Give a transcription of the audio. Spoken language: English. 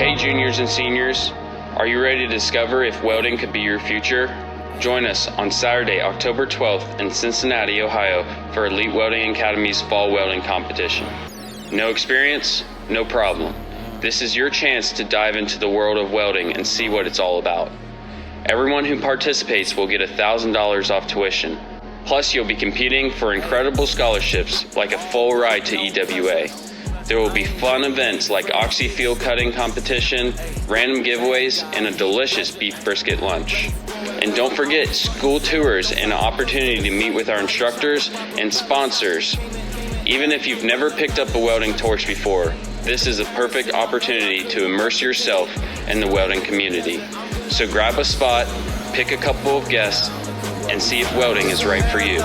Hey juniors and seniors, are you ready to discover if welding could be your future? Join us on Saturday, October 12th in Cincinnati, Ohio for Elite Welding Academy's Fall Welding Competition. No experience? No problem. This is your chance to dive into the world of welding and see what it's all about. Everyone who participates will get $1,000 off tuition. Plus, you'll be competing for incredible scholarships like a full ride to EWA. There will be fun events like oxy field cutting competition, random giveaways, and a delicious beef brisket lunch. And don't forget school tours and an opportunity to meet with our instructors and sponsors. Even if you've never picked up a welding torch before, this is a perfect opportunity to immerse yourself in the welding community. So grab a spot, pick a couple of guests, and see if welding is right for you.